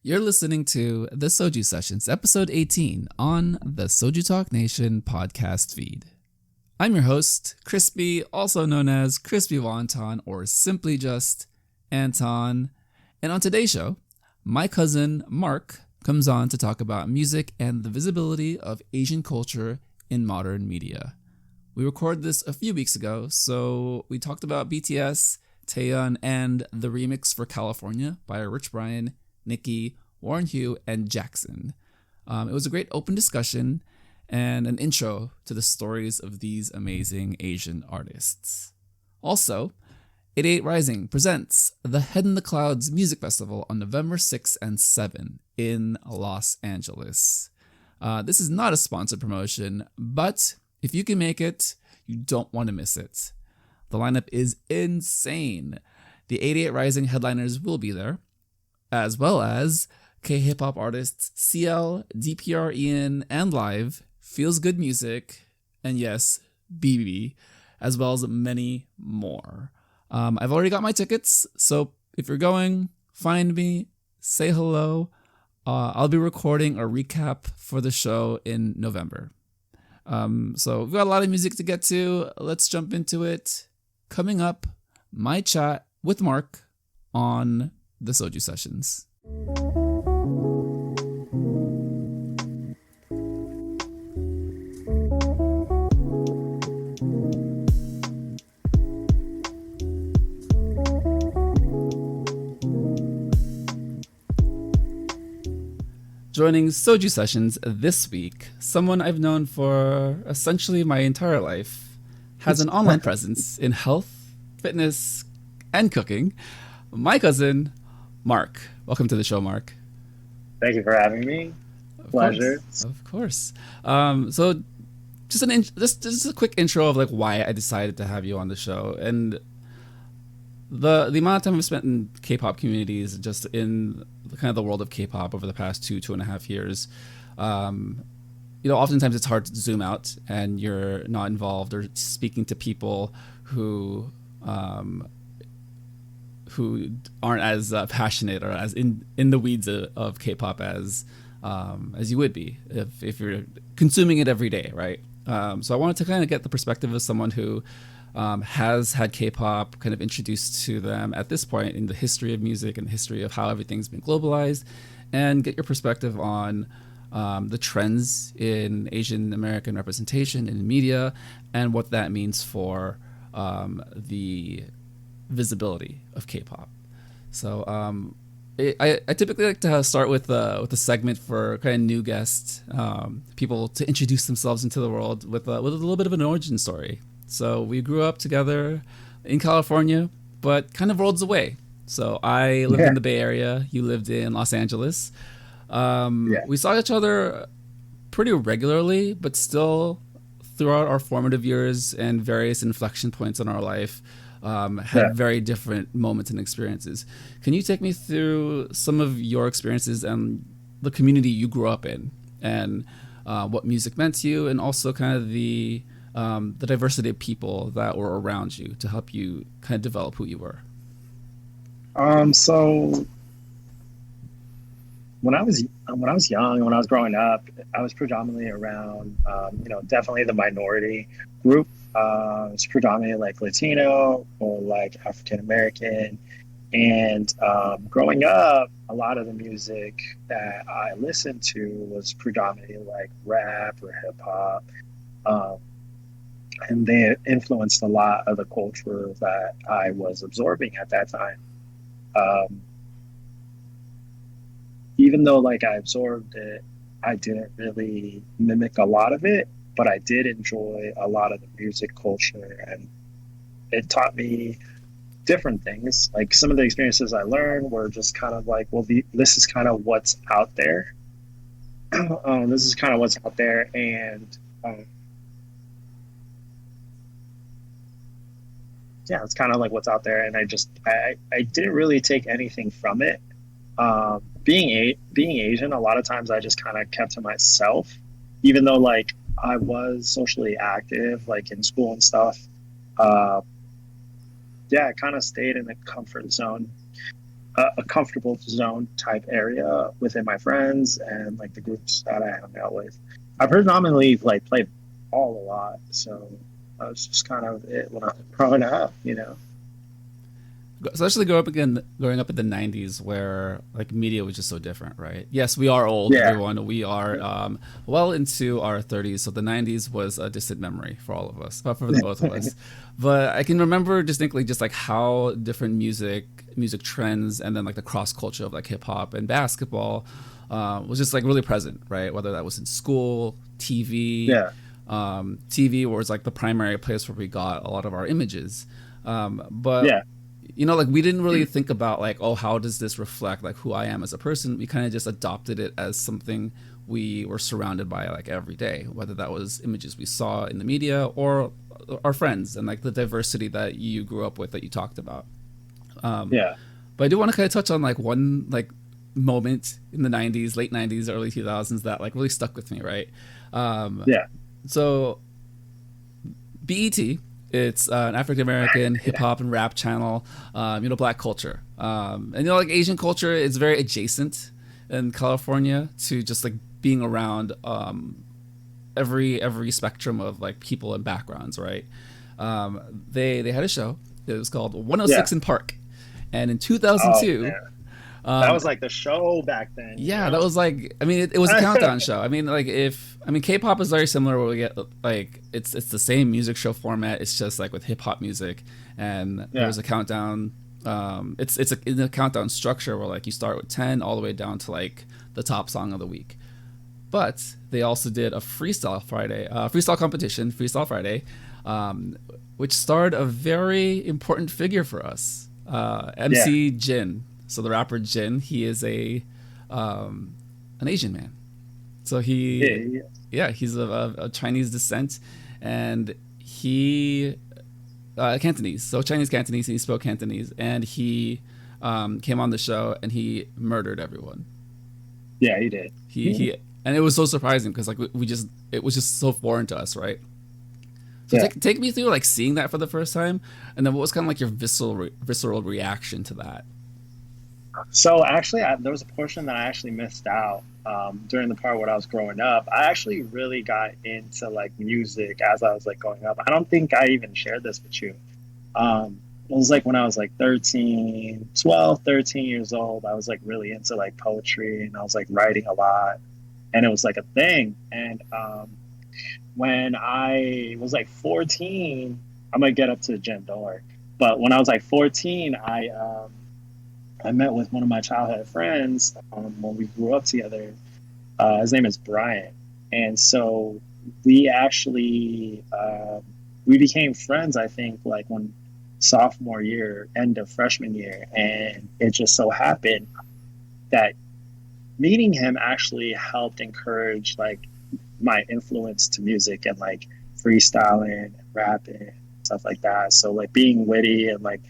You're listening to the Soju Sessions, episode 18, on the Soju Talk Nation podcast feed. I'm your host, Crispy, also known as Crispy Wonton, or simply just Anton. And on today's show, my cousin Mark comes on to talk about music and the visibility of Asian culture in modern media. We recorded this a few weeks ago, so we talked about BTS, Taeyeon, and the remix for California by Rich Brian, Nicki, Warren Hugh, and Jackson. It was a great open discussion and an intro to the stories of these amazing Asian artists. Also, 88rising presents the Head in the Clouds Music Festival on November 6 and 7 in Los Angeles. This is not a sponsored promotion, but if you can make it, you don't want to miss it. The lineup is insane. The 88rising headliners will be there, as well as K-hip-hop artists CL, DPR Ian, and Live, Feels Good Music, and yes, BB, as well as many more. I've already got my tickets, so if you're going, find me, say hello. I'll be recording a recap for the show in November. So we've got a lot of music to get to. Let's jump into it. Coming up, my chat with Mark on the Soju Sessions. Joining Soju Sessions this week, someone I've known for essentially my entire life, has an online presence in health, fitness, and cooking. My cousin, Mark. Welcome to the show, Mark. Thank you for having me. Pleasure. Of course. So just a quick intro of like why I decided to have you on the show, and the amount of time I've spent in K-pop communities, just in kind of the world of K-pop over the past two and a half years. Oftentimes it's hard to zoom out and you're not involved or speaking to people who aren't as passionate or as in the weeds of K-pop as you would be if you're consuming it every day, right? So I wanted to kind of get the perspective of someone who has had K-pop kind of introduced to them at this point in the history of music and the history of how everything's been globalized, and get your perspective on the trends in Asian American representation in media and what that means for the visibility of K-pop. So I typically like to start with a segment for kind of new guests, people to introduce themselves into the world with a little bit of an origin story. So we grew up together in California, but kind of worlds away. So I lived in the Bay Area. You lived in Los Angeles. We saw each other pretty regularly, but still throughout our formative years and various inflection points in our life, had very different moments and experiences. Can you take me through some of your experiences and the community you grew up in, and what music meant to you, and also kind of the diversity of people that were around you to help you kind of develop who you were? So when I was young, when I was growing up, I was predominantly around, definitely the minority group. It's predominantly like Latino or like African American. And growing up, a lot of the music that I listened to was predominantly like rap or hip hop. And they influenced a lot of the culture that I was absorbing at that time. Even though like I absorbed it, I didn't really mimic a lot of it, but I did enjoy a lot of the music culture, and it taught me different things. Like some of the experiences I learned were just kind of like, well, this is kind of what's out there. This is kind of what's out there, and it's kind of like what's out there, and I didn't really take anything from it. Being Asian, a lot of times I just kind of kept to myself, even though like I was socially active, like in school and stuff. I kind of stayed in the comfort zone. a comfortable zone type area within my friends and like the groups that I hung out with. I predominantly like played ball a lot, so that was just kind of it when I was growing up, you know. Especially growing up in the '90s, where like media was just so different, right? Yes, we are old, Yeah, everyone. We are well into our 30s, so the '90s was a distant memory for all of us, but for the both of us. But I can remember distinctly just like how different music trends, and then like the cross culture of like hip hop and basketball was just like really present, right? Whether that was in school, TV. yeah, TV was like the primary place where we got a lot of our images. But yeah, like we didn't really think about like, oh, how does this reflect like who I am as a person? We kind of just adopted it as something we were surrounded by like every day, whether that was images we saw in the media or our friends and like the diversity that you grew up with that you talked about. yeah, But I do want to kind of touch on like one like moment in the '90s, late '90s, early 2000s that like really stuck with me, right? Um, yeah, so BET. It's an African American hip yeah, hop and rap channel, Black culture, and like Asian culture is very adjacent in California to just like being around every spectrum of like people and backgrounds, right? They had a show. It was called yeah. 106 in Park, and in Oh 2002, man, that um, was like the show back then, you yeah, know. that was like, I mean, it was a countdown show. I mean, like K-pop is very similar where we get like it's the same music show format. It's just like with hip hop music, and Yeah, there's a countdown. In a countdown structure where like you start with 10 all the way down to like the top song of the week. But they also did a freestyle competition, Freestyle Friday, which starred a very important figure for us, yeah, MC Jin. So the rapper Jin, he is an Asian man. So yeah, yeah, yeah, he's of Chinese descent, and he Cantonese, so Chinese Cantonese, and he spoke Cantonese, and he came on the show and he murdered everyone. yeah. He did. He and it was so surprising because like we just it was just so foreign to us, right? So Yeah. take me through like seeing that for the first time, and then what was kind of like your visceral reaction to that? So actually, there was a portion that I actually missed out during the part when I was growing up. I actually really got into like music as I was like growing up. I don't think I even shared this with you. It was like when I was like 13, 12, 13 years old, I was like really into like poetry and I was like writing a lot and it was like a thing. And when I was like 14, I'm gonna get up to the gym, don't worry. But when I was like 14, I met with one of my childhood friends when we grew up together. His name is Brian, and so we actually we became friends. I think like when sophomore year, end of freshman year, and it just so happened that meeting him actually helped encourage like my influence to music and like freestyling and rapping and stuff like that. So like being witty and like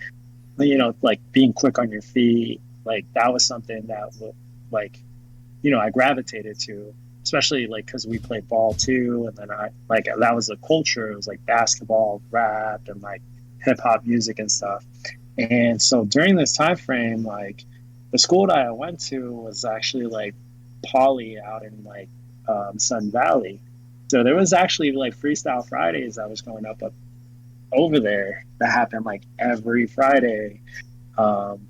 like being quick on your feet, like that was something that like I gravitated to, especially like because we played ball too, and then I like that was a culture. It was like basketball, rap, and like hip hop music and stuff. And so during this time frame, like the school that I went to was actually like Poly out in like Sun Valley. So there was actually like Freestyle Fridays I was going up over there that happened like every Friday, um,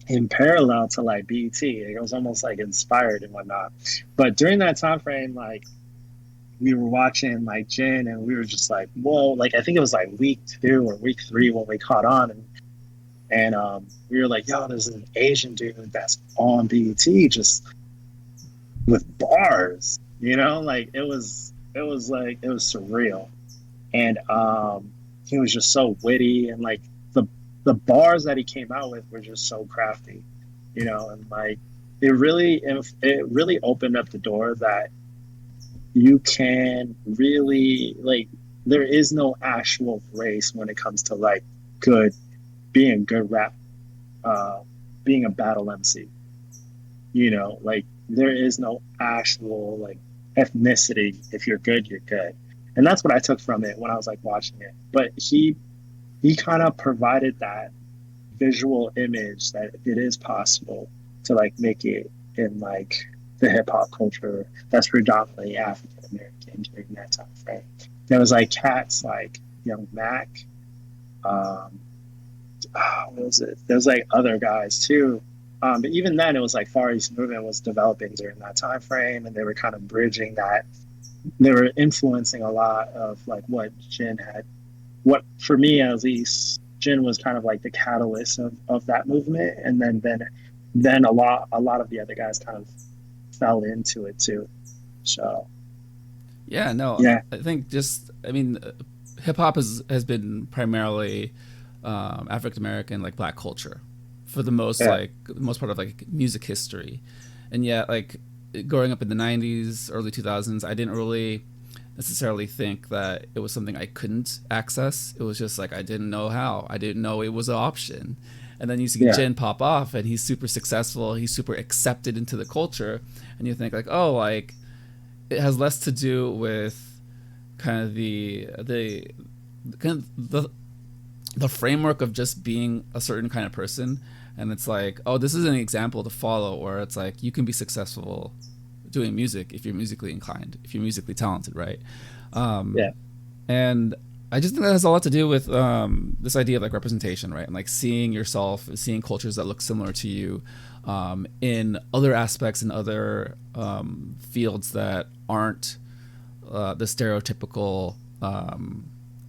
in parallel to like BT. It was almost like inspired and whatnot. But during that time frame, like we were watching like Jin and we were just like, whoa, like I think it was like week 2 or week 3 when we caught on and we were like, yo, there's an Asian dude that's on BT just with bars, like it was surreal. And he was just so witty and like the bars that he came out with were just so crafty, and like it really opened up the door that you can really like there is no actual race when it comes to like good being good rap, uh being a battle MC, like there is no actual like ethnicity. If you're good, you're good. And that's what I took from it when I was like watching it. But he kind of provided that visual image that it is possible to like make it in like the hip hop culture that's predominantly African American during that time frame. There was like cats like Young Mac, um, what was it? There was like other guys too. But even then, it was like Far East movement was developing during that time frame, and they were kind of bridging that. They were influencing a lot of like what Jin had. What for me at least, Jin was kind of like the catalyst of that movement, and then a lot of the other guys kind of fell into it too. So Yeah, no, yeah, I think I mean, hip hop has been primarily African American, like Black culture, for the most yeah, like the most part of like music history, and yet like growing up in the '90s, early 2000s, I didn't really necessarily think that it was something I couldn't access. It was just like I didn't know how. I didn't know it was an option. And then you see yeah, Jin pop off, and he's super successful. He's super accepted into the culture, and you think like, oh, like it has less to do with kind of kind of the framework of just being a certain kind of person, and it's like, oh, this is an example to follow, where it's like you can be successful doing music if you're musically inclined, if you're musically talented, right? yeah, And I just think that has a lot to do with this idea of like representation, right? And like seeing yourself, seeing cultures that look similar to you in other aspects and other fields that aren't the stereotypical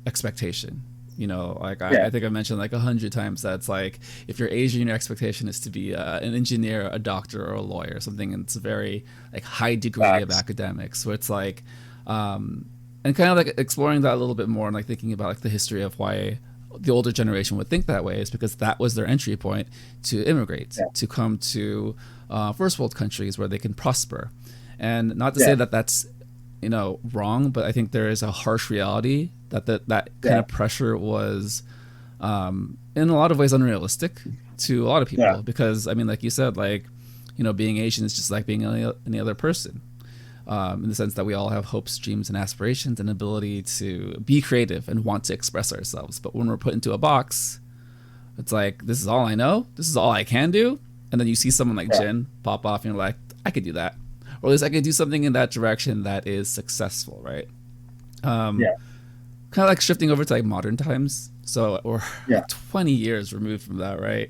expectation. You know, like yeah, I think I mentioned like 100 times that it's like if you're Asian, your expectation is to be an engineer, a doctor, or a lawyer, something that's a very like high degree of facts. academics. So it's like, and kind of like exploring that a little bit more and like thinking about like the history of why the older generation would think that way is because that was their entry point to immigrate, Yeah, to come to first world countries where they can prosper. And not to say yeah, that that's wrong, but I think there is a harsh reality that kind yeah, of pressure was in a lot of ways unrealistic to a lot of yeah, people, because I mean, like you said, like being Asian is just like being any other person, in the sense that we all have hopes, dreams, and aspirations, and ability to be creative and want to express ourselves. But when we're put into a box, it's like, this is all I know, this is all I can do. And then you see someone like yeah, Jin pop off and you're like, I could do that, or at least I could do something in that direction that is successful, right? um, yeah, Kind of like shifting over to like modern times, so we're yeah, like 20 years removed from that, right?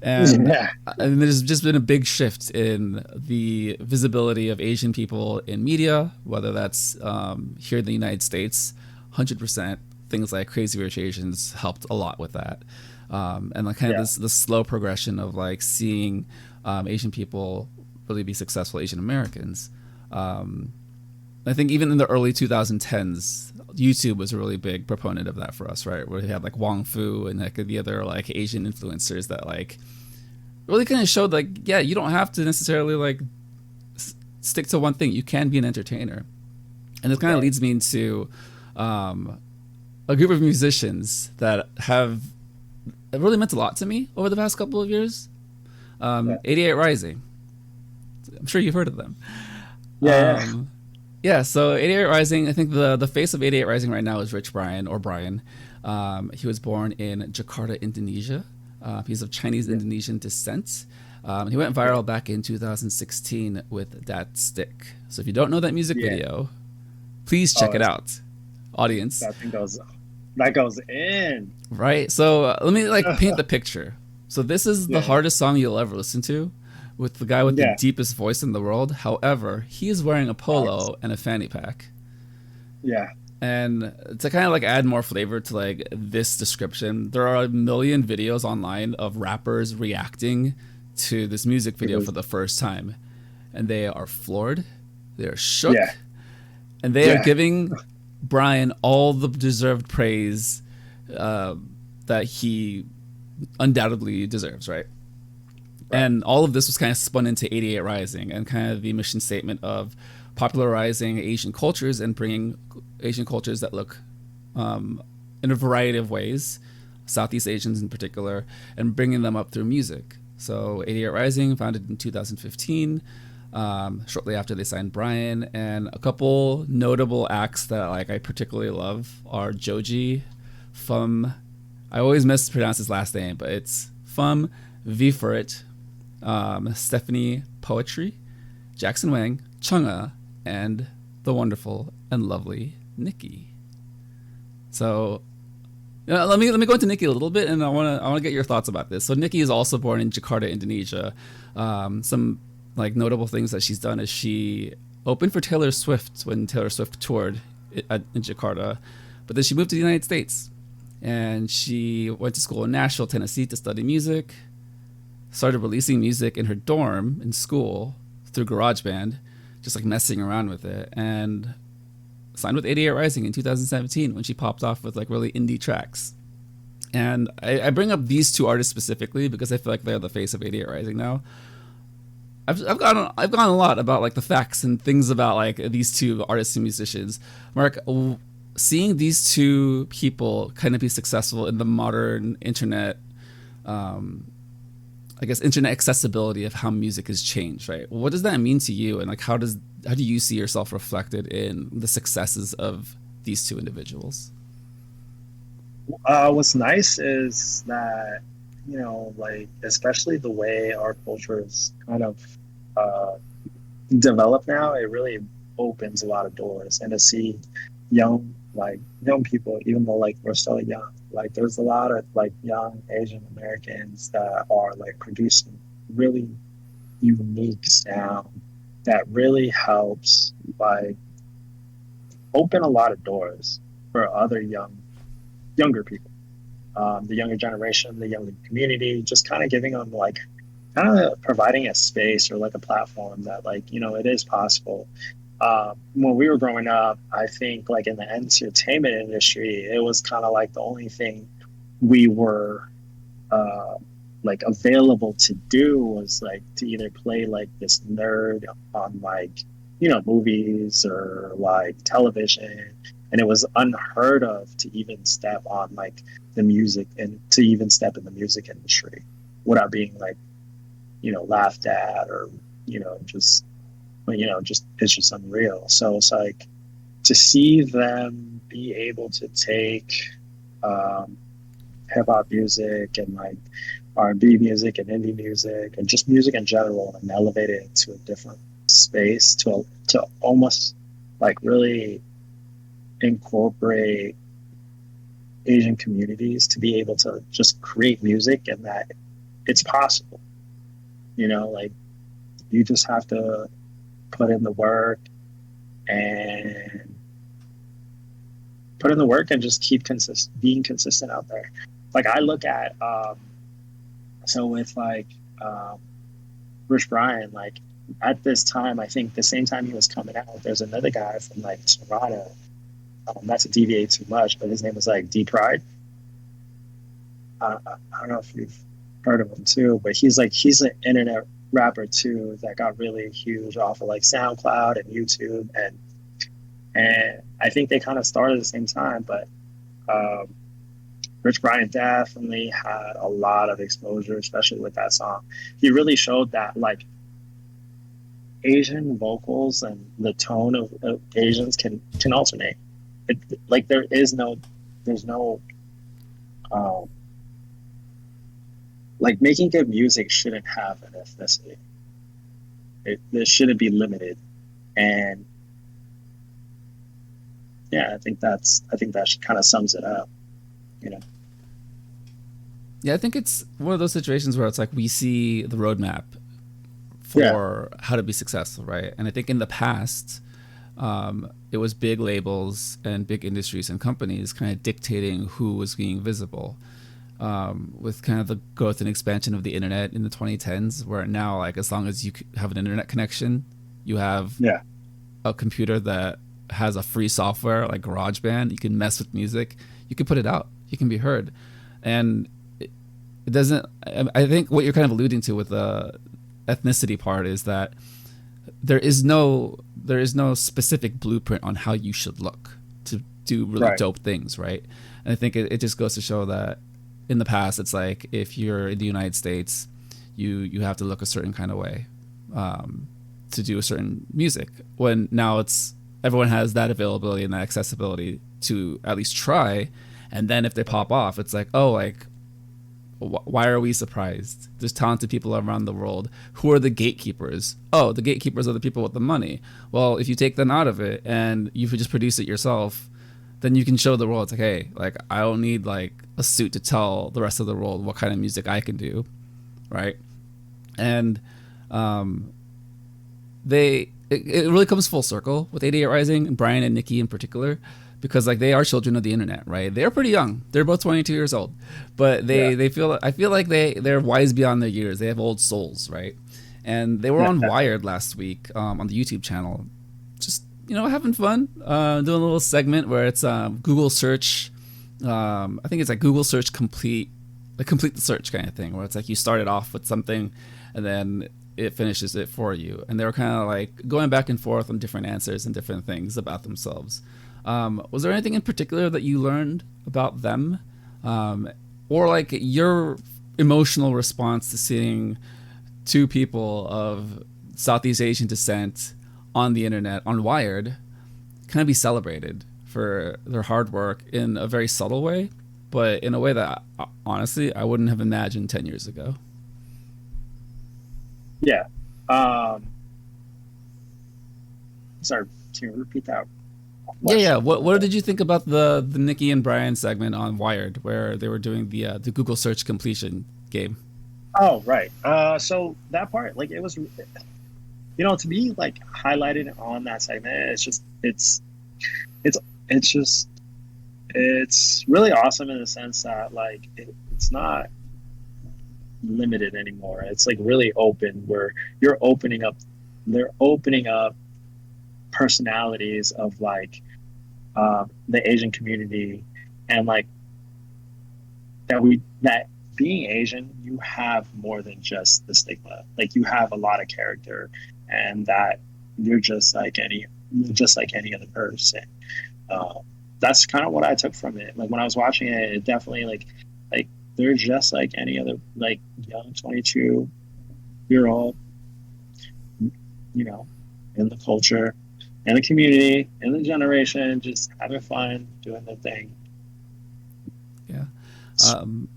And yeah, there's just been a big shift in the visibility of Asian people in media, whether that's here in the United States. 100% things like Crazy Rich Asians helped a lot with that. And like kind of yeah, this slow progression of like seeing Asian people really be successful Asian Americans. I think even in the early 2010s, YouTube was a really big proponent of that for us, right? Where we had like Wong Fu and like the other like Asian influencers that like really kind of showed like, yeah, you don't have to necessarily like stick to one thing. You can be an entertainer. And this kind of right, leads me into a group of musicians that have really meant a lot to me over the past couple of years. yeah, 88 Rising. I'm sure you've heard of them. yeah, Yeah, so 88 Rising, I think the face of 88 Rising right now is Rich Brian, or Brian. He was born in Jakarta, Indonesia. He's of Chinese yeah, Indonesian descent. He went yeah, viral back in 2016 with Dat Stick. So if you don't know that music yeah. video, please Oh, check it out, audience. that thing goes in. Right? So let me like paint the picture. So this is the Yeah, hardest song you'll ever listen to, with the guy with the yeah, deepest voice in the world. However, he is wearing a facts. polo and a fanny pack. Yeah, And to kind of like add more flavor to like this description, there are a million videos online of rappers reacting to this music it video was. for the first time, and they are floored, they are shook, Yeah, and they are yeah, giving Brian all the deserved praise that he undoubtedly deserves, right? right. And all of this was kind of spun into 88 Rising and kind of the mission statement of popularizing Asian cultures and bringing Asian cultures that look in a variety of ways, Southeast Asians in particular, and bringing them up through music. So 88 Rising, founded in 2015, shortly after they signed Brian, and a couple notable acts that like I particularly love are Joji from, I always mispronounce his last name, but it's Fum, V for It, Stephanie Poetry, Jackson Wang, Chunga, and the wonderful and lovely Nikki. So let me go into Nikki a little bit, and I want to get your thoughts about this. So Nikki is also born in Jakarta, Indonesia. Some like notable things that she's done is she opened for Taylor Swift when Taylor Swift toured in Jakarta, but then she moved to the United States, and she went to school in Nashville, Tennessee to study music, started releasing music in her dorm in school through GarageBand, just like messing around with it, and signed with 88rising in 2017 when she popped off with like really indie tracks. And I bring up these two artists specifically because I feel like they're the face of 88rising now. I've gone a lot about like the facts and things about like these two artists and musicians. Mark, seeing these two people kind of be successful in the modern internet, I guess internet accessibility of how music has changed, right? What does that mean to you, and like how do you see yourself reflected in the successes of these two individuals? What's nice is that, you know, like, especially the way our culture is kind of developed now, it really opens a lot of doors. And to see young people, even though like we're still young, like there's a lot of like young Asian Americans that are like producing really unique sound that really helps like open a lot of doors for other younger people, the younger generation, the younger community, just kind of giving them like kind of providing a space or like a platform that like, you know, it is possible. When we were growing up, I think like in the entertainment industry, it was kind of like the only thing we were like available to do was like to either play like this nerd on like, you know, movies or like television. And it was unheard of to even step on like the music and to even step in the music industry without being like, you know, laughed at or, you know, just it's just unreal. So it's like to see them be able to take hip hop music and like R&B music and indie music and just music in general and elevate it into a different space to almost like really incorporate Asian communities to be able to just create music, and that it's possible, you know, like you just have to put in the work and just keep being consistent out there. Like I look at so with like Rich Brian, like at this time, I think the same time he was coming out, there's another guy from like Toronto. Not to deviate too much, but his name was like D Pride. I don't know if you've heard of him too, but he's an internet rapper too that got really huge off of like SoundCloud and YouTube, and I think they kind of started at the same time. But Rich Brian definitely had a lot of exposure, especially with that song. He really showed that like Asian vocals and the tone of Asians can alternate. Like there's no like making good music shouldn't have an ethnicity. It shouldn't be limited. And yeah, I think that kind of sums it up, you know. Yeah, I think it's one of those situations where it's like we see the roadmap for how to be successful, right? And I think in the past, it was big labels and big industries and companies kind of dictating who was being visible. With kind of the growth and expansion of the internet in the 2010s, where now, like, as long as you have an internet connection, you have a computer that has a free software like GarageBand, you can mess with music, you can put it out, you can be heard. And it doesn't, I think what you're kind of alluding to with the ethnicity part is that there is no specific blueprint on how you should look to do really dope things, right? And I think it just goes to show that in the past, it's like if you're in the United States, you have to look a certain kind of way to do a certain music. When now everyone has that availability and that accessibility to at least try, and then if they pop off, it's like, oh, like why are we surprised? There's talented people around the world. Who are the gatekeepers? Oh, the gatekeepers are the people with the money. Well, if you take them out of it and you could just produce it yourself, then you can show the world, it's like, hey, like, I don't need like a suit to tell the rest of the world what kind of music I can do, right? And it really comes full circle with 88rising and Brian and Nikki in particular, because like they are children of the internet, right? They're pretty young. They're both 22 years old, but I feel like they're wise beyond their years. They have old souls, right? And they were on Wired last week on the YouTube channel, just, you know, having fun, doing a little segment where it's Google search. I think it's like Google search complete the search kind of thing, where it's like you started off with something and then it finishes it for you. And they were kind of like going back and forth on different answers and different things about themselves. Was there anything in particular that you learned about them, or like your emotional response to seeing two people of Southeast Asian descent on the internet, on Wired, kind of be celebrated for their hard work in a very subtle way, but in a way that honestly I wouldn't have imagined 10 years ago? Yeah. Sorry, can you repeat that? Yeah. What did you think about the Nikki and Brian segment on Wired, where they were doing the Google search completion game? Oh, right. So that part, like, it was, you know, to be like highlighted on that segment, it's really awesome in the sense that like it's not limited anymore. It's like really open, where they're opening up personalities of like the Asian community, and like that being Asian, you have more than just the stigma. Like you have a lot of character, and that you're just like any other person. That's kind of what I took from it. Like when I was watching it, it definitely like they're just like any other like young 22-year-old, you know, in the culture, in the community, in the generation, just having fun, doing their thing. Yeah.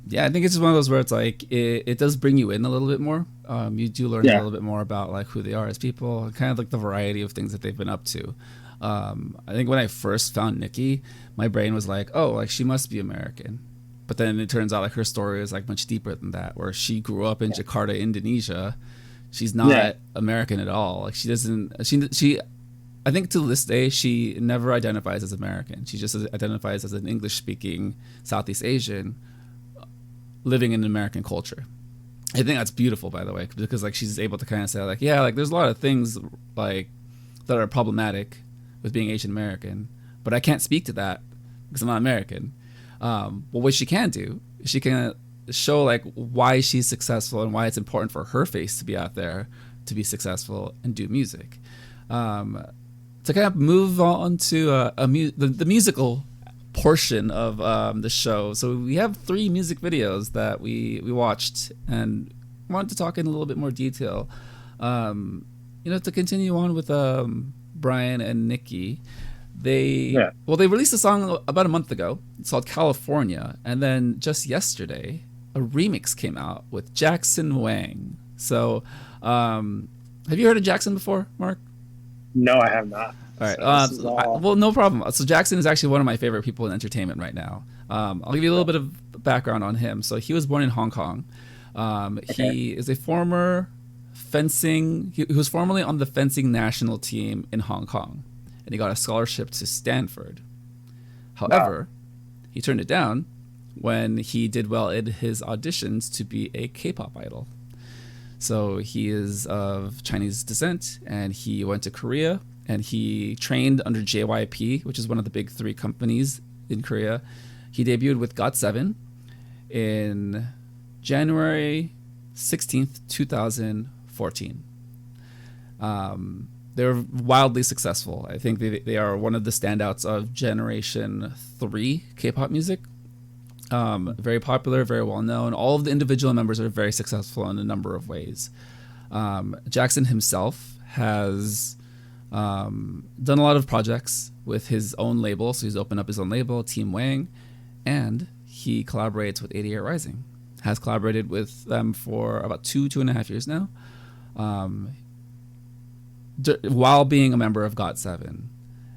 Yeah, I think it's just one of those where it's like it does bring you in a little bit more. You do learn a little bit more about like who they are as people, and kind of like the variety of things that they've been up to. I think when I first found Nikki, my brain was like, oh, like she must be American. But then it turns out like her story is like much deeper than that, where she grew up in Jakarta, Indonesia. She's not American at all. Like she I think to this day, she never identifies as American. She just identifies as an English-speaking Southeast Asian living in American culture. I think that's beautiful, by the way, because like she's able to kind of say like, yeah, like there's a lot of things like that are problematic with being Asian American, but I can't speak to that because I'm not American. Well, what she can do, she can show like why she's successful and why it's important for her face to be out there to be successful and do music. To kind of move on to the musical portion of the show. So we have 3 music videos that we watched and wanted to talk in a little bit more detail. You know, to continue on with Brian and Nikki, they released a song about a month ago. It's called California, and then just yesterday a remix came out with Jackson Wang. So have you heard of Jackson before, Mark? No, I have not. All right. Well, no problem. So Jackson is actually one of my favorite people in entertainment right now. I'll give you a little bit of background on him. So he was born in Hong Kong. He is a former fencing. He was formerly on the fencing national team in Hong Kong, and he got a scholarship to Stanford. However, he turned it down when he did well in his auditions to be a K-pop idol. So he is of Chinese descent, and he went to Korea, and he trained under JYP, which is one of the big 3 companies in Korea. He debuted with GOT7 in January 16th, 2014. They're wildly successful. I think they are one of the standouts of Generation 3 K-pop music. Very popular, very well known. All of the individual members are very successful in a number of ways. Jackson himself has done a lot of projects with his own label. So he's opened up his own label, Team Wang, and he collaborates with 88rising. has collaborated with them for about 2.5 years now, while being a member of GOT7.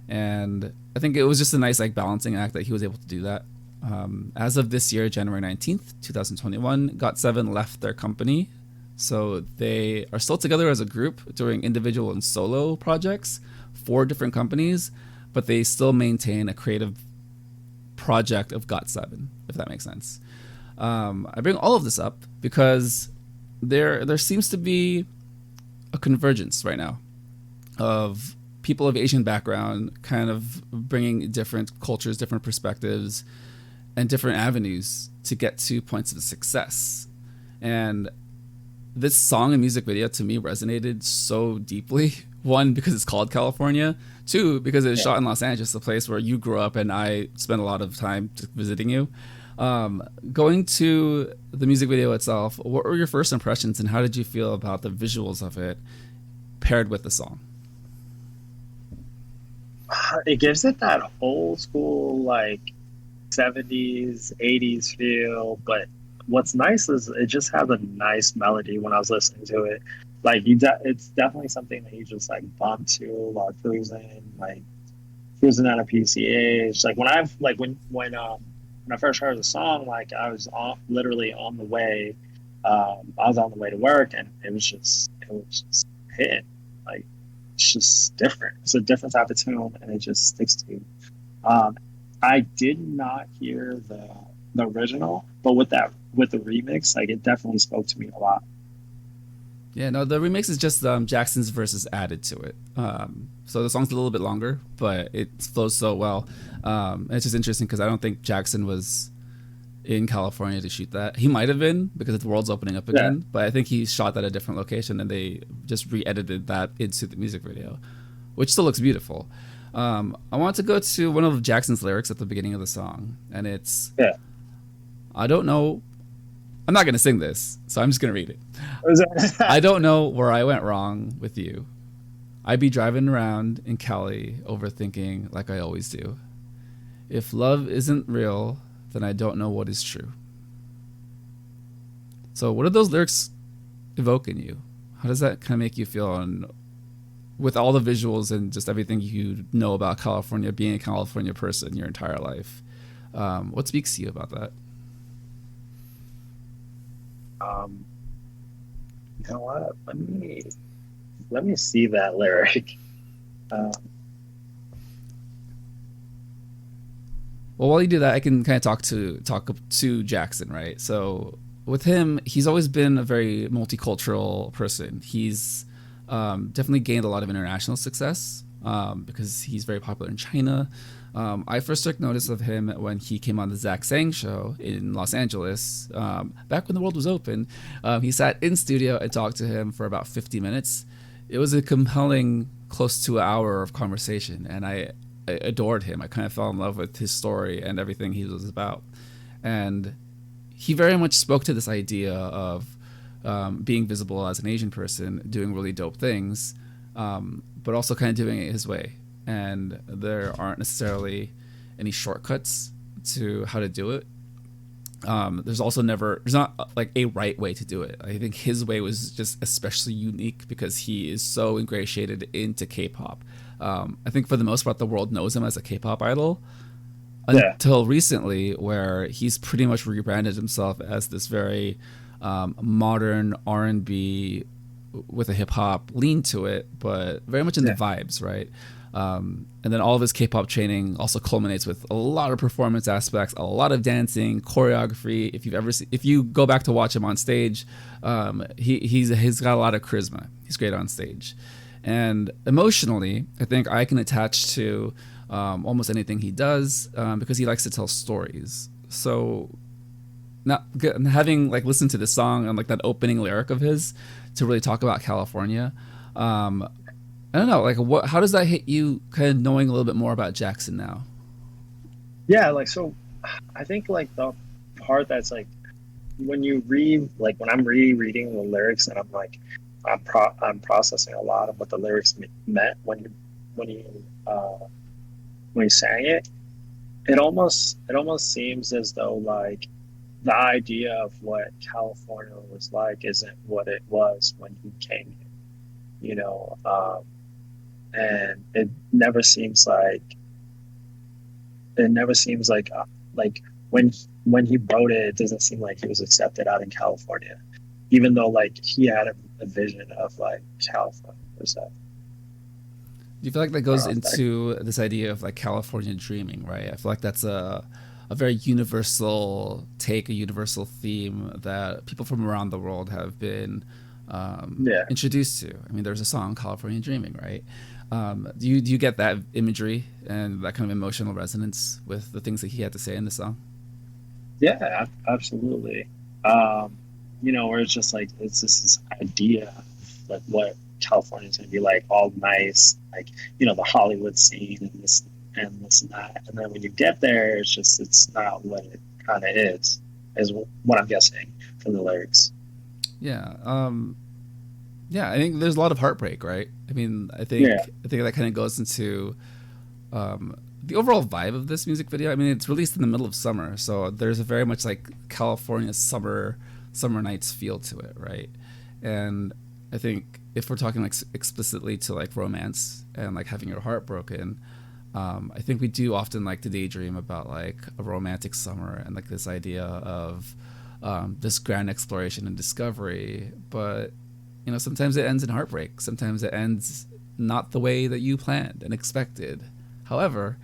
And I think it was just a nice like balancing act that he was able to do that. As of this year, January 19th, 2021, GOT7 left their company. So they are still together as a group doing individual and solo projects for different companies, but they still maintain a creative project of GOT7, if that makes sense. I bring all of this up because there seems to be a convergence right now of people of Asian background kind of bringing different cultures, different perspectives, and different avenues to get to points of success. And this song and music video to me resonated so deeply. One, because it's called California. Two, because it's shot in Los Angeles, a place where you grew up and I spent a lot of time visiting you. Going to the music video itself, what were your first impressions and how did you feel about the visuals of it paired with the song? It gives it that old school, like 70s, 80s feel, but what's nice is it just has a nice melody when I was listening to it. Like it's definitely something that you just like bump to while cruising on a PCH. Like when I first heard the song, like I was literally on the way. I was on the way to work, and it was just hitting. Like it's just different. It's a different type of tune, and it just sticks to you. I did not hear the original, but with the remix, like it definitely spoke to me a lot. Yeah, no, the remix is just Jackson's verses added to it. So the song's a little bit longer, but it flows so well. It's just interesting because I don't think Jackson was in California to shoot that. He might have been because the world's opening up again, but I think he shot that at a different location and they just re-edited that into the music video, which still looks beautiful. I want to go to one of Jackson's lyrics at the beginning of the song, and it's, I don't know. I'm not going to sing this, so I'm just going to read it. I don't know where I went wrong with you. I be driving around in Cali overthinking like I always do. If love isn't real, then I don't know what is true. So what do those lyrics evoke in you? How does that kind of make you feel? And with all the visuals and just everything you know about California, being a California person your entire life, what speaks to you about that? You know what? Let me see that lyric. Well, while you do that, I can kind of talk to Jackson, right? So with him, he's always been a very multicultural person. He's definitely gained a lot of international success because he's very popular in China. I first took notice of him when he came on the Zach Sang show in Los Angeles, back when the world was open. He sat in studio and talked to him for about 50 minutes. It was a compelling, close to an hour of conversation, and I adored him. I kind of fell in love with his story and everything he was about. And he very much spoke to this idea of being visible as an Asian person, doing really dope things, but also kind of doing it his way. And there aren't necessarily any shortcuts to how to do it. There's not like a right way to do it. I think his way was just especially unique because he is so ingratiated into K-pop. I think for the most part, the world knows him as a K-pop idol until recently, where he's pretty much rebranded himself as this very modern R&B with a hip-hop lean to it, but very much in the vibes, right? And then all of his K-pop training also culminates with a lot of performance aspects, a lot of dancing, choreography. If you go back to watch him on stage, he's got a lot of charisma. He's great on stage, and emotionally, I think I can attach to almost anything he does because he likes to tell stories. So, not having like listened to this song and like that opening lyric of his to really talk about California. I don't know, like how does that hit you kind of knowing a little bit more about Jackson now? Yeah, like, so I think like the part that's like when you read, like when I'm rereading the lyrics and I'm like, I'm processing a lot of what the lyrics meant when you sang it. It almost seems as though like the idea of what California was like isn't what it was when he came here, you know. And it never seems like when he wrote it, it doesn't seem like he was accepted out in California, even though like he had a vision of like California per se. Do you feel like that I goes don't know if that. into this idea of like California dreaming, right? I feel like that's a very universal take, a universal theme that people from around the world have been Yeah, introduced to. I mean, there's a song, California Dreaming, right? Do you get that imagery and that kind of emotional resonance with the things that he had to say in the song? yeah, absolutely. Um, where it's just like it's just this idea of like what California's gonna be like, all nice, like the Hollywood scene and this and that, and then when you get there, it's not what it kind of is what I'm guessing from the lyrics. Yeah. Yeah, I think there's a lot of heartbreak, right? I mean, Yeah, I think that kind of goes into the overall vibe of this music video. I mean, it's released in the middle of summer, so there's a very much like California summer nights feel to it, right? And I think if we're talking like explicitly to like romance and like having your heart broken, I think we do often like to daydream about like a romantic summer and like this idea of this grand exploration and discovery. But sometimes it ends in heartbreak. Sometimes it ends not the way that you planned and expected. However,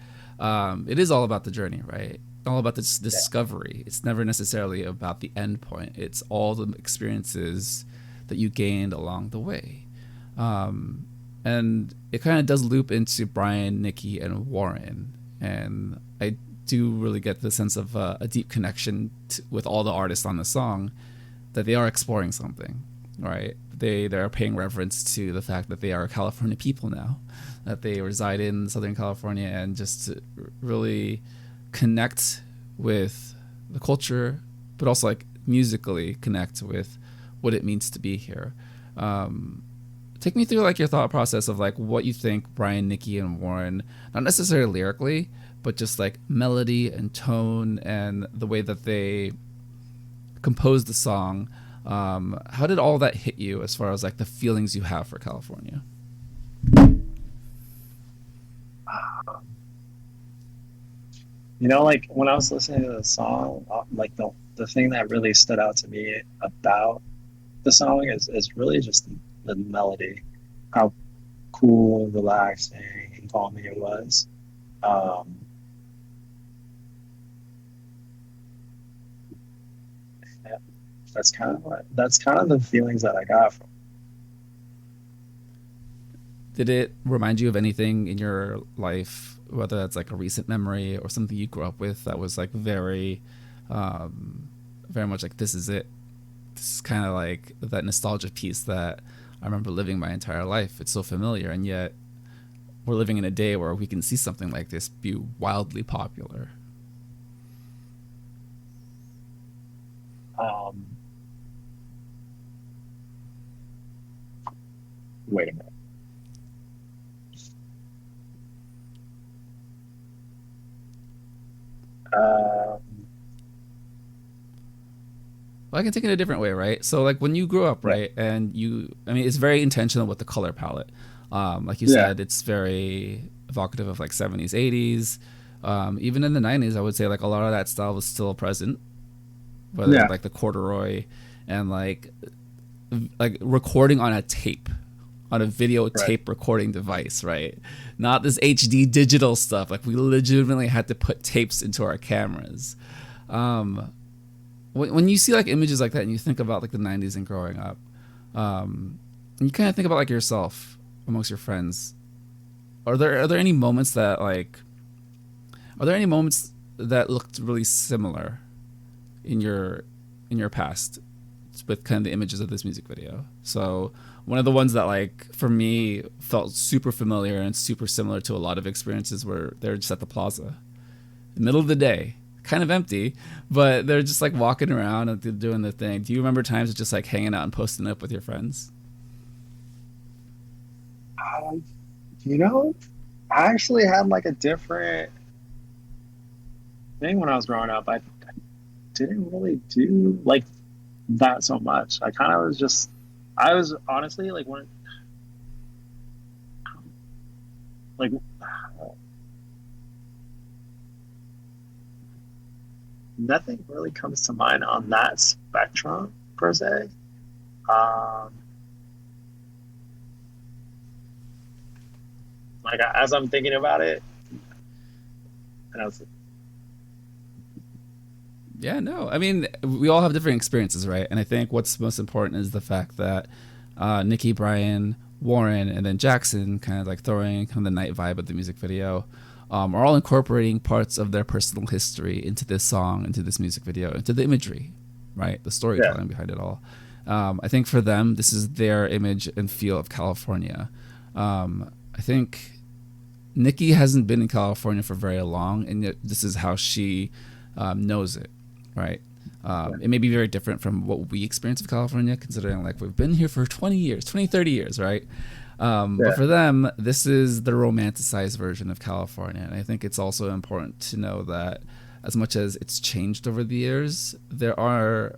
it is all about the journey, right? All about this yeah, discovery. It's never necessarily about the end point. It's all the experiences that you gained along the way. And it kind of does loop into Brian, Nikki, and Warren. And I do really get the sense of a deep connection with all the artists on the song, that they are exploring something, right? They're paying reference to the fact that they are California people now, that they reside in Southern California, and just to really connect with the culture, but also like musically connect with what it means to be here. Take me through like your thought process of like what you think Brian, Nikki, and Warren, not necessarily lyrically, but just like melody and tone and the way that they composed the song. How did all that hit you as far as like the feelings you have for California? like when I was listening to the song, like the thing that really stood out to me about the song is really just the melody, how cool, relaxing, and calming it was. Um, yeah, that's kind of the feelings that I got from. Did it remind you of anything in your life, whether that's like a recent memory or something you grew up with that was like very much like this is it? This is kind of like that nostalgia piece that I remember living my entire life. It's so familiar, and yet we're living in a day where we can see something like this be wildly popular. Um, Wait a minute. Um, Well, I can take it a different way, right? So, like when you grew up, yeah, right, and I mean, it's very intentional with the color palette. Like you yeah, said, it's very evocative of like 70s, 80s. Even in the 90s, I would say like a lot of that style was still present, whether yeah, like the corduroy and like recording on a tape, on a right. videotape recording device, right? Not this HD digital stuff. Like we legitimately had to put tapes into our cameras. Um, when you see like images like that and you think about like the 90s and growing up, and you kind of think about like yourself amongst your friends, are there any moments that like are there any moments that looked really similar in your past with kind of the images of this music video? So one of the ones that like for me felt super familiar and super similar to a lot of experiences where they're just at the plaza, middle of the day, kind of empty, but they're just like walking around and doing the thing. Do you remember times of just like hanging out and posting up with your friends? Um, you know, I actually had like a different thing when I was growing up. I didn't really do like that so much. I kind of was just, I was honestly like when, like, nothing really comes to mind on that spectrum per se. Um, like as I'm thinking about it, and I was Yeah, no. I mean, we all have different experiences, right? And I think what's most important is the fact that Nikki, Brian, Warren, and then Jackson, kind of like throwing kind of the night vibe of the music video, are all incorporating parts of their personal history into this song, into this music video, into the imagery, right? The storytelling behind it all. I think for them, this is their image and feel of California. I think Nikki hasn't been in California for very long, and yet this is how she knows it, right? It may be very different from what we experience of California, considering like we've been here for 20 years, 20, 30 years, right? But for them, this is the romanticized version of California. And I think it's also important to know that as much as it's changed over the years, there are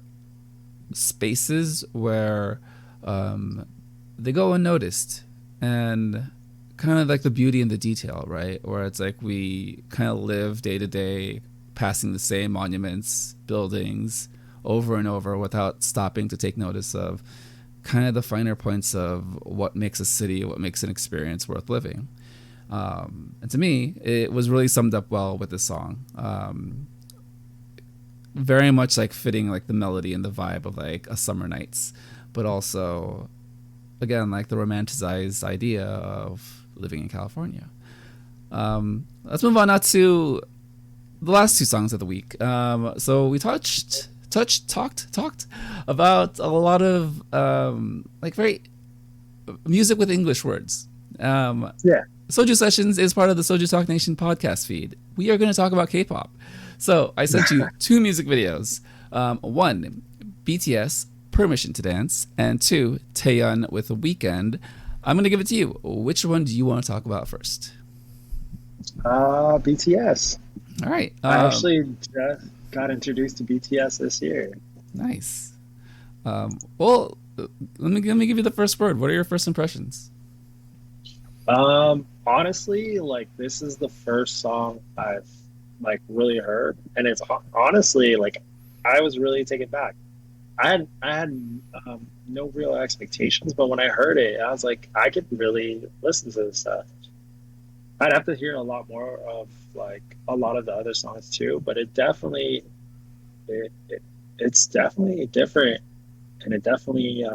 spaces where they go unnoticed, and kind of like the beauty in the detail, right? Where it's like we kind of live day to day, passing the same monuments, buildings over and over without stopping to take notice of kind of the finer points of what makes a city, what makes an experience worth living. And to me, it was really summed up well with this song. Very much like fitting like the melody and the vibe of like a summer nights, but also, again, like the romanticized idea of living in California. Let's move on now to the last two songs of the week. So we talked about a lot of like very music with English words. Soju Sessions is part of the Soju Talk Nation podcast feed. We are going to talk about K-pop. So I sent you two music videos. One, BTS, Permission to Dance, and two, Taeyeon with Weekend. I'm going to give it to you. Which one do you want to talk about first? BTS. All right. I actually just got introduced to BTS this year. Nice. Well, let me give you the first word. What are your first impressions? Honestly, like this is the first song I've like really heard, and it's honestly like I was really taken back. I had no real expectations, but when I heard it, I was like, I could really listen to this stuff. I'd have to hear a lot more of like a lot of the other songs too, but it, it it's definitely different, and it definitely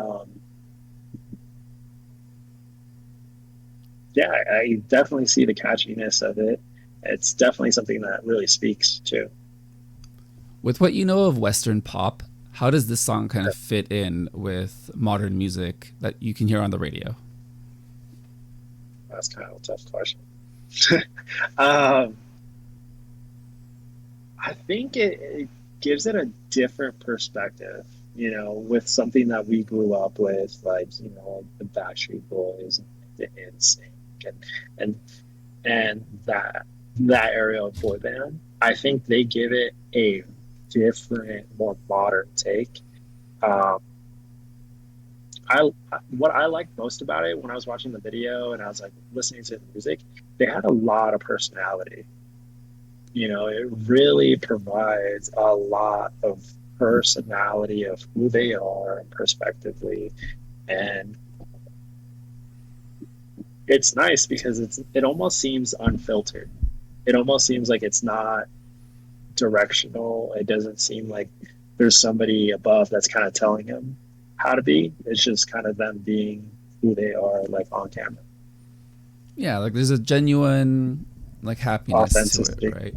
yeah, I definitely see the catchiness of it. It's definitely something that really speaks to. With what you know of Western pop, how does this song kind of fit in with modern music that you can hear on the radio? That's kind of a tough question. um, I think it gives it a different perspective, you know, with something that we grew up with, like, you know, the Backstreet Boys and the NSYNC and that era of boy band. I think they give it a different, more modern take. Um, I what I liked most about it when I was watching the video and I was like listening to the music, they had a lot of personality. You know, it really provides a lot of personality of who they are prospectively, and it's nice because it almost seems unfiltered. It almost seems like it's not directional. It doesn't seem like there's somebody above that's kind of telling them how to be. It's just kind of them being who they are, like on camera. Yeah, like there's a genuine like happiness to it, right?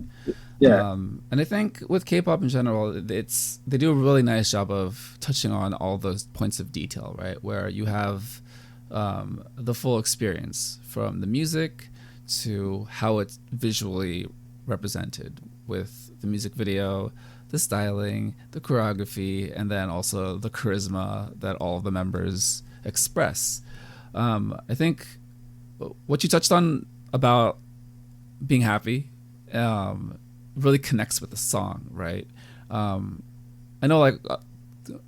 Yeah. And I think with K-pop in general, they do a really nice job of touching on all those points of detail, right? Where you have the full experience from the music to how it's visually represented with the music video, the styling, the choreography, and then also the charisma that all of the members express. I think what you touched on about being happy really connects with the song, right? I know like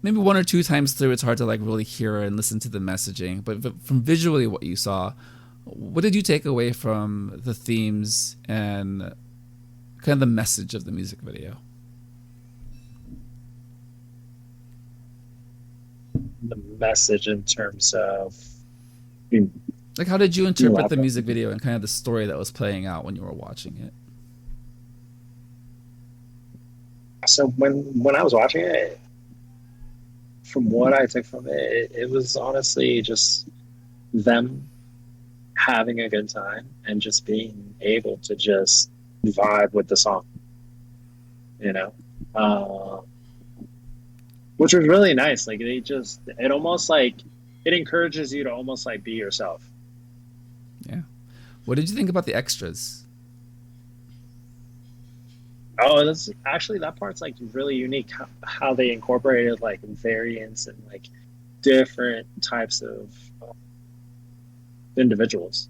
maybe one or two times through it's hard to like really hear and listen to the messaging, but from visually what you saw, what did you take away from the themes and kind of the message of the music video? The message in terms of, Like, how did you interpret the music video and kind of the story that was playing out when you were watching it? so when I was watching it, from what I took from it, it was honestly just them having a good time and just being able to just vibe with the song, you know, uh, which was really nice. Like it almost like it encourages you to almost like be yourself. Yeah. What did you think about the extras? Oh, that's actually that part's like really unique. How they incorporated like variants and like different types of individuals.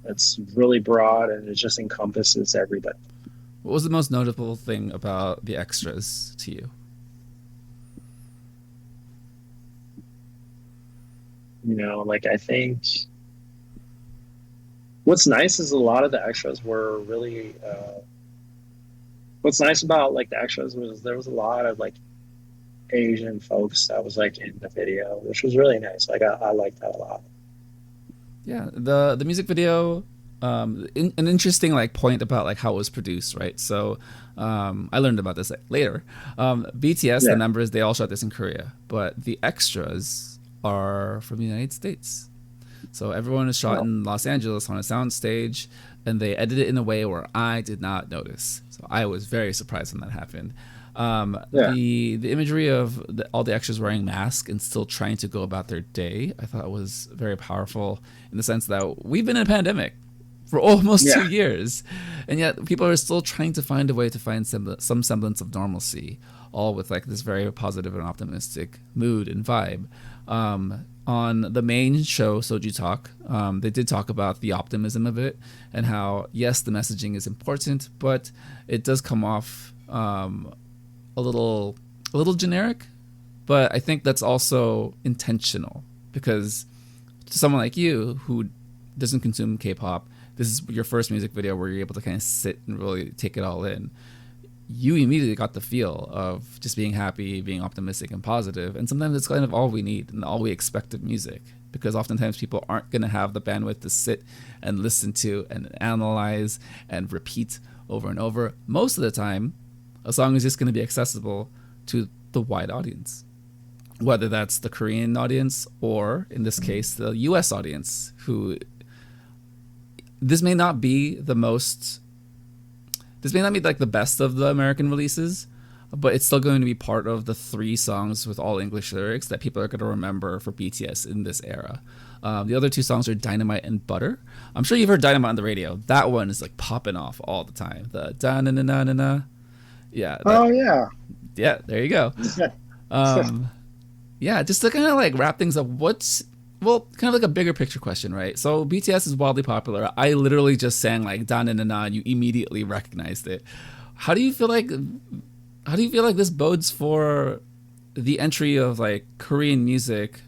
It's really broad and it just encompasses everybody. What was the most notable thing about the extras to you? You know, like I think what's nice is a lot of the extras were really. What's nice about like the extras was there was a lot of like Asian folks that was like in the video, which was really nice. Like I liked that a lot. Yeah, the music video, an interesting like point about like how it was produced, right? So I learned about this later. BTS, the Yeah. members, they all shot this in Korea, but the extras are from the United States. So everyone is shot Well, in Los Angeles on a soundstage, and they edited it in a way where I did not notice. So I was very surprised when that happened. yeah. The imagery of all the extras wearing masks and still trying to go about their day, I thought was very powerful in the sense that we've been in a pandemic for almost Yeah. 2 years, and yet people are still trying to find a way to find some semblance of normalcy, all with like this very positive and optimistic mood and vibe. On the main show, Soju Talk, they did talk about the optimism of it and how, yes, the messaging is important, but it does come off a little generic. But I think that's also intentional because to someone like you who doesn't consume K-pop, this is your first music video where you're able to kind of sit and really take it all in. You immediately got the feel of just being happy, being optimistic and positive. And sometimes it's kind of all we need and all we expect of music, because oftentimes people aren't going to have the bandwidth to sit and listen to and analyze and repeat over and over. Most of the time, a song is just going to be accessible to the wide audience, whether that's the Korean audience or, in this case, the US audience, who this may not be the most this may not be like the best of the American releases, but it's still going to be part of the 3 songs with all English lyrics that people are going to remember for BTS in this era. The other 2 songs are Dynamite and Butter. I'm sure you've heard Dynamite on the radio. That one is like popping off all the time. The da na na na na na. Yeah, Oh yeah. yeah, there you go. Um, yeah, just to kind of like wrap things up, kind of like a bigger picture question, right? So BTS is wildly popular. I literally just sang like da na na na, and you immediately recognized it. How do you feel like this bodes for the entry of like Korean music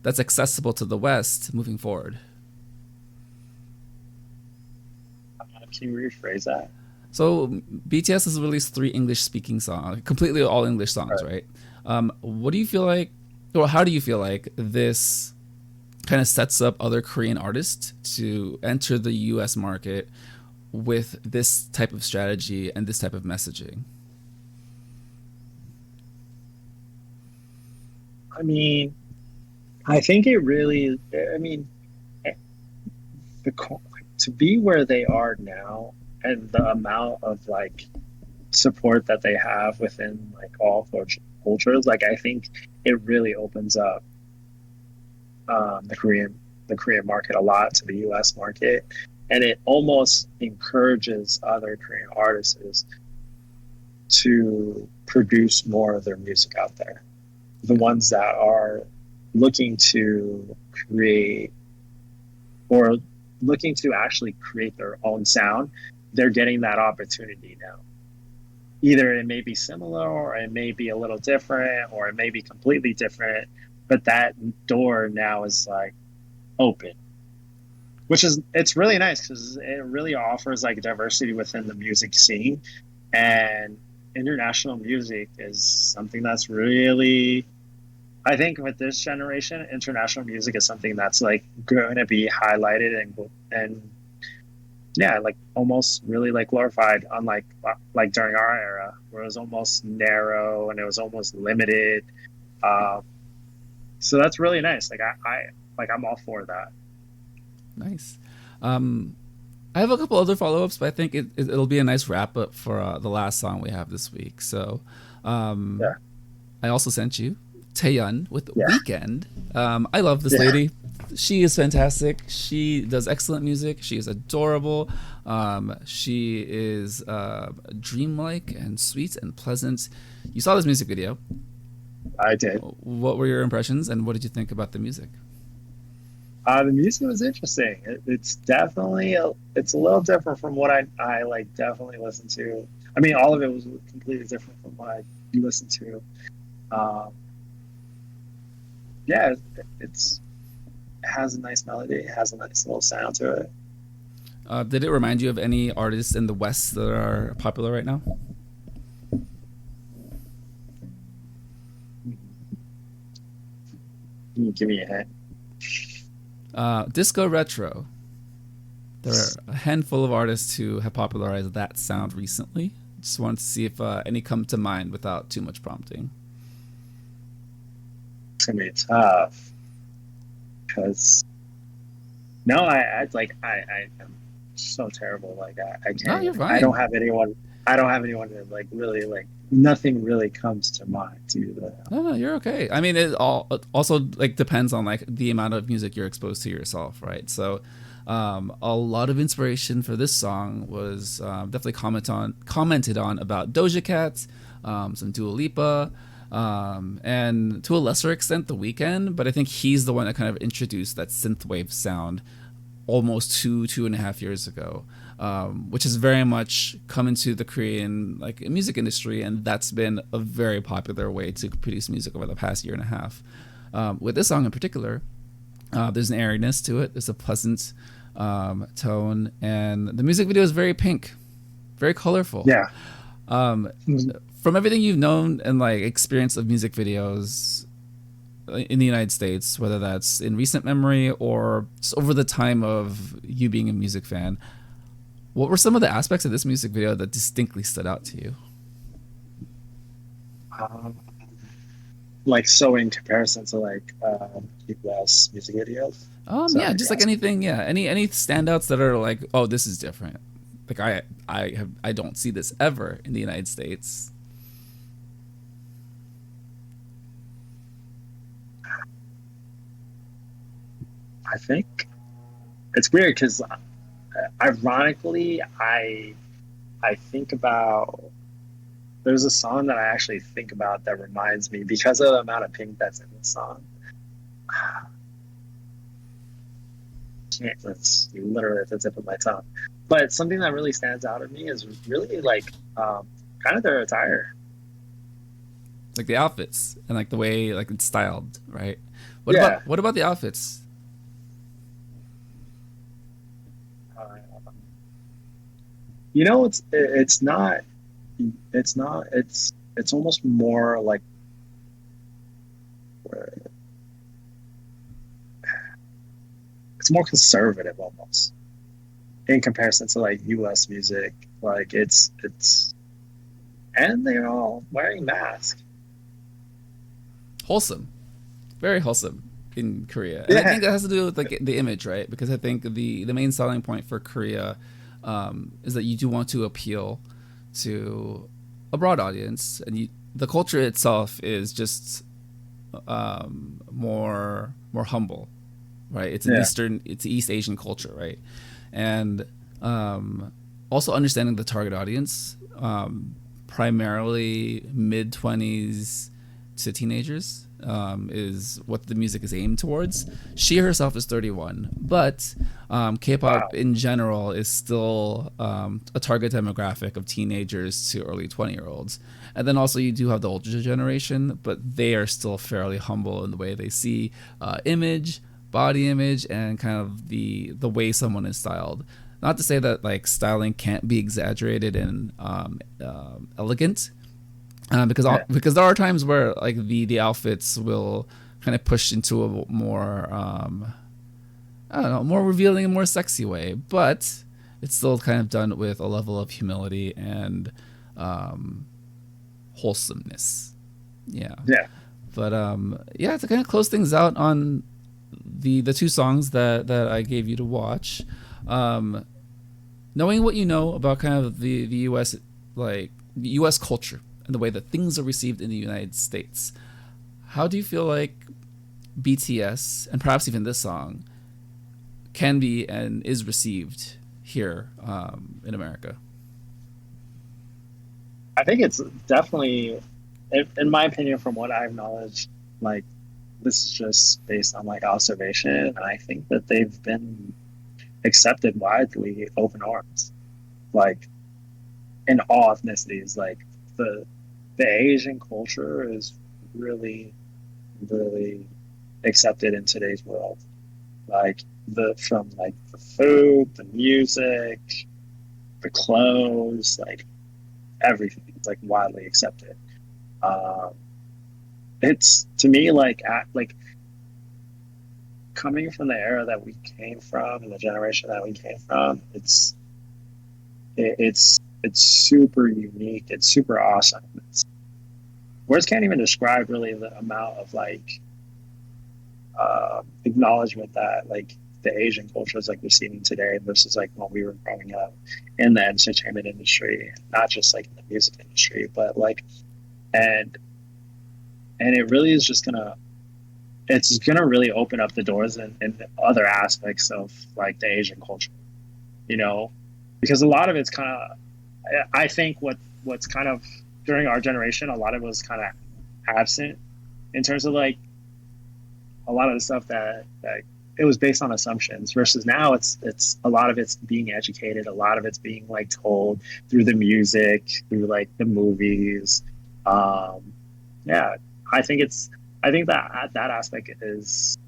that's accessible to the West moving forward? Can you rephrase that? So BTS has released 3 English-speaking songs, completely all English songs, Right. right? What do you feel like, or how do you feel like this kind of sets up other Korean artists to enter the US market with this type of strategy and this type of messaging? I mean, I think it really. I mean, the to be where they are now and the amount of like support that they have within like all cultures, like I think it really opens up the Korean market a lot to the U.S. market, and it almost encourages other Korean artists to produce more of their music out there. The ones that are looking to create or looking to actually create their own sound, they're getting that opportunity now. either it may be similar or it may be a little different or it may be completely different, but that door now is like open, which is it's really nice because it really offers like diversity within the music scene. And international music is something that's really, I think with this generation, international music is something that's like going to be highlighted and yeah, like almost really like glorified, unlike like during our era where it was almost narrow and it was almost limited. Um, so that's really nice. Like I like I'm all for that. Nice. Um, I have a couple other follow ups, but I think it'll be a nice wrap up for the last song we have this week. So um, Yeah, I also sent you Taeyeon with yeah, Weekend. I love this yeah. lady. She is fantastic. She does excellent music. She is adorable. She is dreamlike and sweet and pleasant. You saw this music video. I did. What were your impressions, and what did you think about the music? The music was interesting. It's definitely it's a little different from what I like definitely listen to. I mean, all of it was completely different from what I listen to. Um, yeah, it's it has a nice melody. It has a nice little sound to it. Did it remind you of any artists in the West that are popular right now? Can you give me a hint? Disco Retro. There are a handful of artists who have popularized that sound recently. Just wanted to see if any come to mind without too much prompting. It's gonna be tough because no, I like I am so terrible. Like I No, can't you're even. I don't fine. have anyone. I don't have anyone that like really like nothing really comes to mind to that. No, you're okay. I mean, it also like depends on like the amount of music you're exposed to yourself, right? So, a lot of inspiration for this song was definitely commented on about Doja Cat, some Dua Lipa, and to a lesser extent The Weeknd. But I think he's the one that kind of introduced that synthwave sound almost 2.5 years ago, which has very much come into the Korean like music industry, and that's been a very popular way to produce music over the past year and a half. With this song in particular, there's an airiness to it. There's a pleasant tone, and the music video is very pink, very colorful. Yeah. Um, from everything you've known and like experience of music videos in the United States, whether that's in recent memory or just over the time of you being a music fan, what were some of the aspects of this music video that distinctly stood out to you? Um, like so in comparison to like US music videos. Is that Yeah, what just you're like asking? anything, yeah, any standouts that are like, oh, this is different. Like I don't see this ever in the United States. I think it's weird because ironically, I think about there's a song that I actually think about that reminds me because of the amount of pink that's in the song. Can't, that's literally at the tip of my tongue. But something that really stands out to me is really like kind of their attire. Like the outfits and like the way like it's styled, right? Yeah. What about the outfits? Uh, it's almost more like it's more conservative almost in comparison to like US music. Like it's and they're all wearing masks. Wholesome, very wholesome in Korea, and I Yeah. think that has to do with like the image, right? Because I think the main selling point for Korea is that you do want to appeal to a broad audience, and the culture itself is just more humble, right? Yeah. It's East Asian culture, right? And um, also understanding the target audience, primarily mid 20s to teenagers, is what the music is aimed towards. She herself is 31, but K-pop in general is still a target demographic of teenagers to early 20-year-olds. And then also you do have the older generation, but they are still fairly humble in the way they see image, body image, and kind of the way someone is styled. Not to say that like styling can't be exaggerated and elegant, because there are times where like the outfits will kind of push into a more I don't know, more revealing and more sexy way, but it's still kind of done with a level of humility and wholesomeness. Yeah. But yeah, to kind of close things out on the two songs that I gave you to watch, knowing what you know about kind of the US, like the US culture and the way that things are received in the United States, how do you feel like BTS and perhaps even this song can be and is received here in America? I think it's definitely, in my opinion, from what I've knowledge, like this is just based on like observation, and I think that they've been accepted widely, open arms, like in all ethnicities. Like the Asian culture is really, really accepted in today's world. Like from like the food, the music, the clothes, like everything is like widely accepted. It's to me like coming from the era that we came from and the generation that we came from. It's super unique. It's super awesome. Words can't even describe really the amount of like acknowledgement that like the Asian culture is like receiving today versus like when we were growing up in the entertainment industry, not just like in the music industry, but like and it really is just it's gonna really open up the doors in other aspects of like the Asian culture, you know, because a lot of it's kind of, I think what's kind of during our generation, a lot of it was kind of absent in terms of like a lot of the stuff that it was based on assumptions versus now it's a lot of it's being educated, a lot of it's being like told through the music, through like the movies. Yeah, I think that aspect is,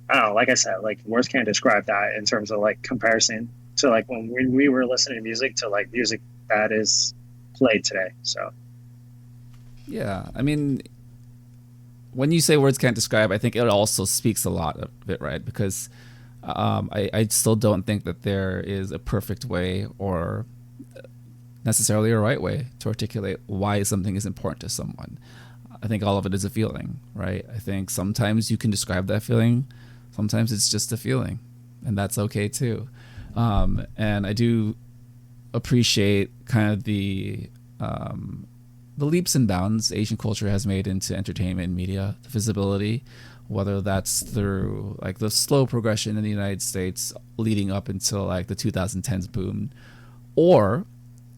I don't know, like I said, like words can't describe that in terms of like comparison to like when we were listening to music to like music that is played today. So yeah, I mean, when you say words can't describe, I think it also speaks a lot of it, right? Because I still don't think that there is a perfect way or necessarily a right way to articulate why something is important to someone. I think all of it is a feeling, right? I think sometimes you can describe that feeling, sometimes it's just a feeling, and that's okay too. And I do appreciate kind of the leaps and bounds Asian culture has made into entertainment and media, the visibility, whether that's through like the slow progression in the United States leading up until like the 2010s boom, or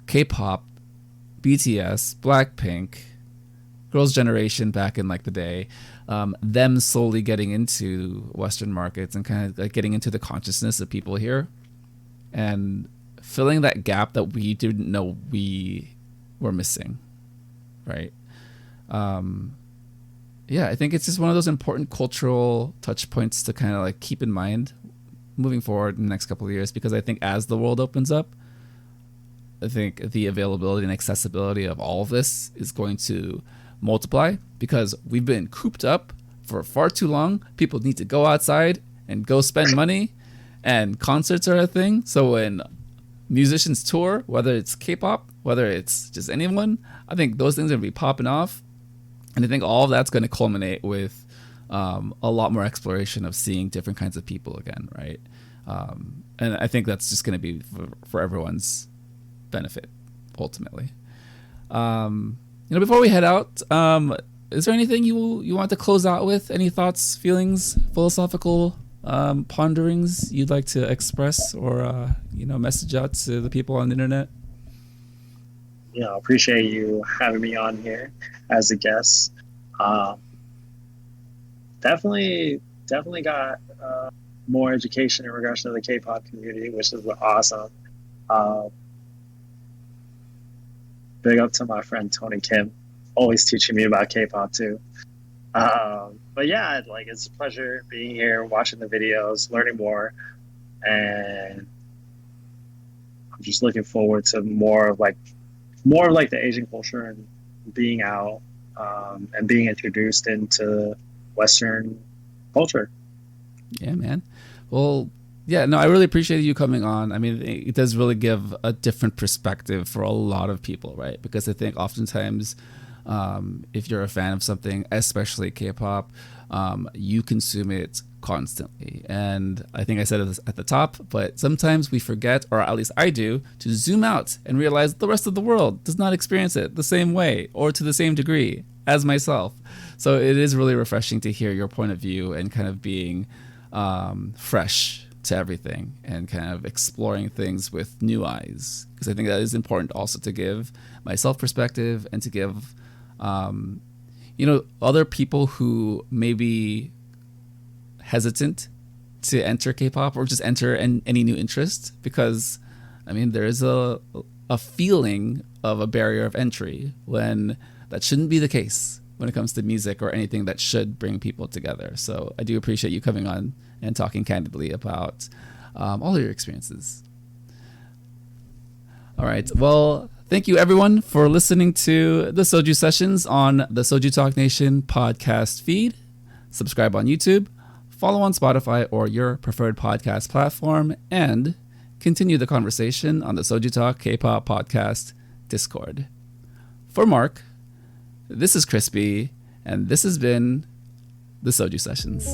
K-pop, BTS, Blackpink, Girls' Generation back in like the day, them slowly getting into Western markets and kind of like getting into the consciousness of people here and filling that gap that we didn't know we were missing. Right. Yeah, I think it's just one of those important cultural touch points to kind of like keep in mind moving forward in the next couple of years, because I think as the world opens up, I think the availability and accessibility of all of this is going to multiply, because we've been cooped up for far too long. People need to go outside and go spend money, and concerts are a thing. So when musicians tour, whether it's K-pop, whether it's just anyone, I think those things are going to be popping off. And I think all of that's going to culminate with a lot more exploration of seeing different kinds of people again, right? And I think that's just going to be for everyone's benefit, ultimately. Before we head out, is there anything you want to close out with? Any thoughts, feelings, philosophical ponderings you'd like to express or message out to the people on the internet? Appreciate you having me on here as a guest. definitely got more education in regards to the K-pop community, which is awesome. Um, Big up to my friend Tony Kim, always teaching me about K-pop too. But yeah, like it's a pleasure being here, watching the videos, learning more, and I'm just looking forward to more of like the Asian culture and being out and being introduced into Western culture. Yeah, man. Well, yeah, no, I really appreciate you coming on. I mean, it does really give a different perspective for a lot of people, right? Because I think oftentimes, if you're a fan of something, especially K-pop, you consume it constantly. And I think I said it at the top, but sometimes we forget, or at least I do, to zoom out and realize the rest of the world does not experience it the same way or to the same degree as myself. So it is really refreshing to hear your point of view and kind of being fresh to everything and kind of exploring things with new eyes, because I think that is important also to give myself perspective and to give other people who may be hesitant to enter K-pop or just enter any new interest, because I mean there is a feeling of a barrier of entry when that shouldn't be the case when it comes to music or anything that should bring people together. So I do appreciate you coming on and talking candidly about all of your experiences. All right. Well, thank you everyone for listening to the Soju Sessions on the Soju Talk Nation podcast feed. Subscribe on YouTube, follow on Spotify or your preferred podcast platform, and continue the conversation on the Soju Talk K-pop podcast Discord. For Mark, this is Crispy, and this has been the Soju Sessions.